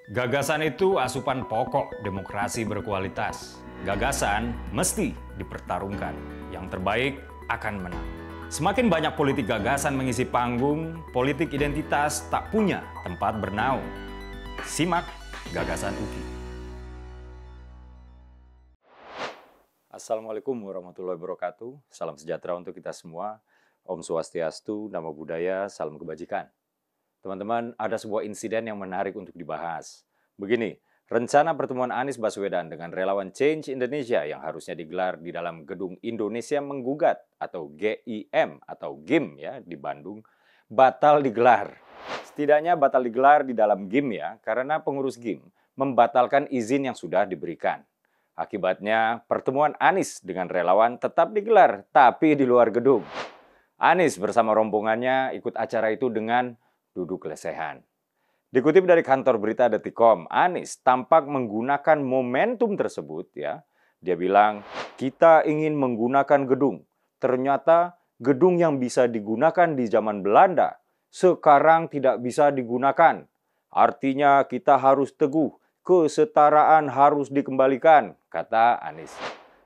Gagasan itu asupan pokok demokrasi berkualitas. Gagasan mesti dipertarungkan. Yang terbaik akan menang. Semakin banyak politik gagasan mengisi panggung, politik identitas tak punya tempat bernaung. Simak Gagasan UKI. Assalamualaikum warahmatullahi wabarakatuh. Salam sejahtera untuk kita semua. Om Swastiastu, Namo Buddhaya, salam kebajikan. Teman-teman, ada sebuah insiden yang menarik untuk dibahas. Begini, rencana pertemuan Anies Baswedan dengan relawan Change Indonesia yang harusnya digelar di dalam Gedung Indonesia Menggugat atau GIM atau GIM ya di Bandung, batal digelar. Setidaknya batal digelar di dalam GIM ya, karena pengurus GIM membatalkan izin yang sudah diberikan. Akibatnya, pertemuan Anies dengan relawan tetap digelar, tapi di luar gedung. Anies bersama rombongannya ikut acara itu dengan duduk lesehan. Dikutip dari kantor berita Detikcom, Anies tampak menggunakan momentum tersebut ya. Dia bilang, "Kita ingin menggunakan gedung. Ternyata gedung yang bisa digunakan di zaman Belanda sekarang tidak bisa digunakan. Artinya kita harus teguh, kesetaraan harus dikembalikan," kata Anies.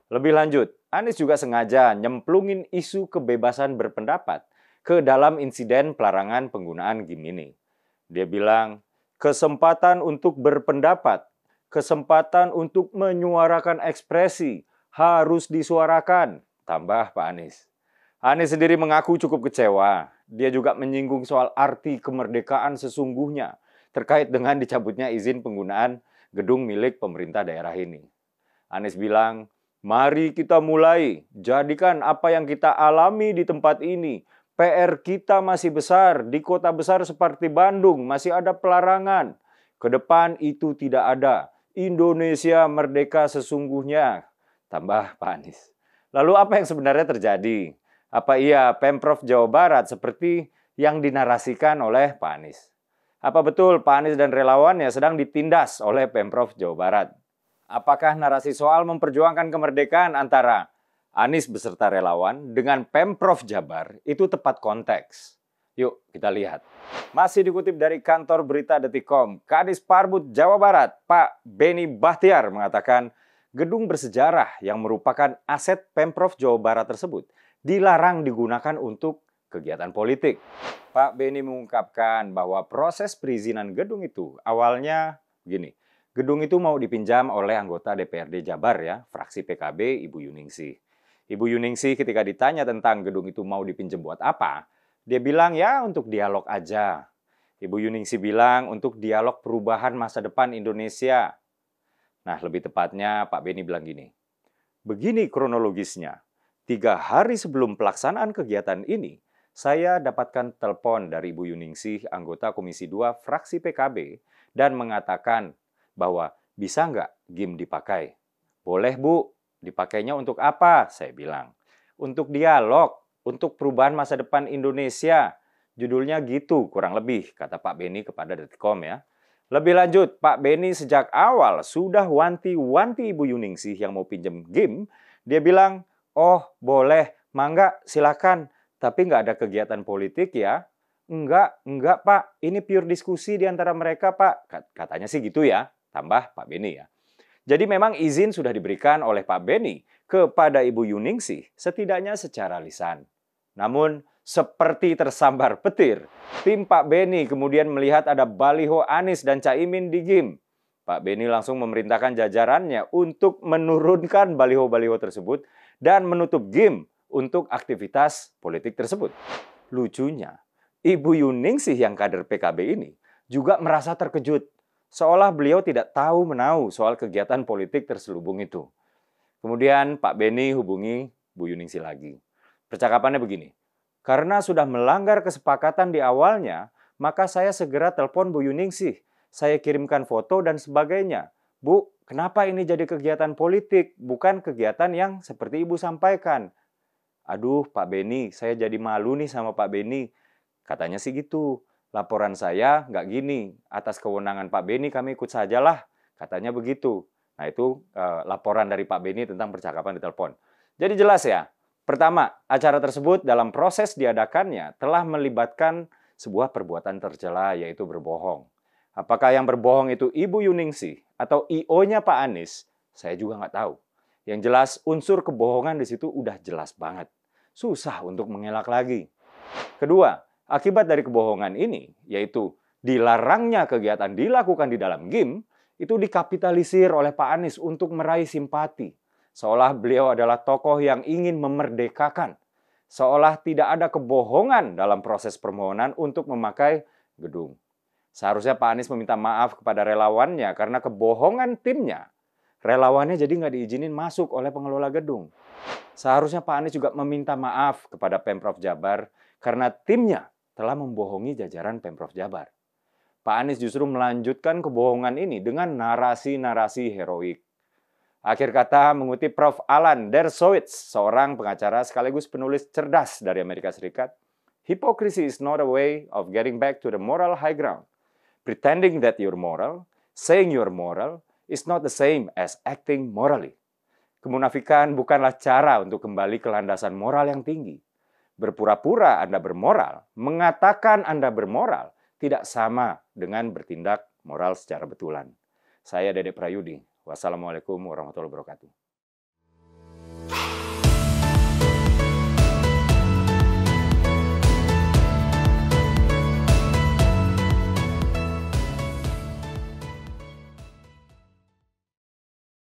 Lebih lanjut, Anies juga sengaja nyemplungin isu kebebasan berpendapat ke dalam insiden pelarangan penggunaan GIM ini. Dia bilang, kesempatan untuk berpendapat, kesempatan untuk menyuarakan ekspresi harus disuarakan, tambah Pak Anies. Anies sendiri mengaku cukup kecewa. Dia juga menyinggung soal arti kemerdekaan sesungguhnya terkait dengan dicabutnya izin penggunaan gedung milik pemerintah daerah ini. Anies bilang, "Mari kita mulai, jadikan apa yang kita alami di tempat ini. PR kita masih besar, di kota besar seperti Bandung masih ada pelarangan. Ke depan itu tidak ada. Indonesia merdeka sesungguhnya," tambah Pak Anies. Lalu apa yang sebenarnya terjadi? Apa iya Pemprov Jawa Barat seperti yang dinarasikan oleh Pak Anies? Apa betul Pak Anies dan relawannya sedang ditindas oleh Pemprov Jawa Barat? Apakah narasi soal memperjuangkan kemerdekaan antara Anies beserta relawan dengan Pemprov Jabar itu tepat konteks? Yuk kita lihat. Masih dikutip dari kantor berita Detikcom, Kadis Parbud Jawa Barat, Pak Beni Bahtiar mengatakan gedung bersejarah yang merupakan aset Pemprov Jawa Barat tersebut dilarang digunakan untuk kegiatan politik. Pak Beni mengungkapkan bahwa proses perizinan gedung itu awalnya begini. Gedung itu mau dipinjam oleh anggota DPRD Jabar ya, fraksi PKB Ibu Yuningsih. Ibu Yuningsih ketika ditanya tentang gedung itu mau dipinjam buat apa, dia bilang ya untuk dialog aja. Ibu Yuningsih bilang untuk dialog perubahan masa depan Indonesia. Nah lebih tepatnya Pak Beni bilang gini, begini kronologisnya, 3 hari sebelum pelaksanaan kegiatan ini, saya dapatkan telepon dari Ibu Yuningsih, anggota Komisi 2 fraksi PKB, dan mengatakan bahwa bisa nggak GIM dipakai? Boleh Bu. Dipakainya untuk apa? Saya bilang. Untuk dialog, untuk perubahan masa depan Indonesia. Judulnya gitu kurang lebih, kata Pak Beni kepada Detikcom ya. Lebih lanjut, Pak Beni sejak awal sudah wanti-wanti Ibu Yuningsih yang mau pinjam GIM. Dia bilang, "Oh boleh, mangga silakan. Tapi nggak ada kegiatan politik ya." Enggak Pak. Ini pure diskusi di antara mereka Pak. Katanya sih gitu ya, tambah Pak Beni ya. Jadi memang izin sudah diberikan oleh Pak Beni kepada Ibu Yuningsih setidaknya secara lisan. Namun seperti tersambar petir, tim Pak Beni kemudian melihat ada baliho Anies dan Caimin di GIM. Pak Beni langsung memerintahkan jajarannya untuk menurunkan baliho-baliho tersebut dan menutup GIM untuk aktivitas politik tersebut. Lucunya, Ibu Yuningsih yang kader PKB ini juga merasa terkejut. Seolah beliau tidak tahu menahu soal kegiatan politik terselubung itu. Kemudian Pak Beni hubungi Bu Yuningsih lagi. Percakapannya begini, "Karena sudah melanggar kesepakatan di awalnya, maka saya segera telepon Bu Yuningsih. Saya kirimkan foto dan sebagainya. Bu, kenapa ini jadi kegiatan politik, bukan kegiatan yang seperti Ibu sampaikan?" "Aduh Pak Beni, saya jadi malu nih sama Pak Beni." Katanya sih gitu. "Laporan saya nggak gini, atas kewenangan Pak Beni kami ikut sajalah," katanya begitu. Nah itu laporan dari Pak Beni tentang percakapan di telepon. Jadi jelas ya, pertama, acara tersebut dalam proses diadakannya telah melibatkan sebuah perbuatan tercela yaitu berbohong. Apakah yang berbohong itu Ibu Yuningsih atau IO-nya Pak Anies? Saya juga nggak tahu. Yang jelas unsur kebohongan di situ udah jelas banget. Susah untuk mengelak lagi. Kedua, akibat dari kebohongan ini, yaitu dilarangnya kegiatan dilakukan di dalam game, itu dikapitalisir oleh Pak Anies untuk meraih simpati. Seolah beliau adalah tokoh yang ingin memerdekakan. Seolah tidak ada kebohongan dalam proses permohonan untuk memakai gedung. Seharusnya Pak Anies meminta maaf kepada relawannya karena kebohongan timnya. Relawannya jadi nggak diizinin masuk oleh pengelola gedung. Seharusnya Pak Anies juga meminta maaf kepada Pemprov Jabar karena timnya telah membohongi jajaran Pemprov Jabar. Pak Anies justru melanjutkan kebohongan ini dengan narasi-narasi heroik. Akhir kata mengutip Prof. Alan Dershowitz, seorang pengacara sekaligus penulis cerdas dari Amerika Serikat, hypocrisy is not a way of getting back to the moral high ground. Pretending that you're moral, saying you're moral, is not the same as acting morally. Kemunafikan bukanlah cara untuk kembali ke landasan moral yang tinggi. Berpura-pura Anda bermoral, mengatakan Anda bermoral, tidak sama dengan bertindak moral secara betulan. Saya Dede Prayudi. Wassalamualaikum warahmatullahi wabarakatuh.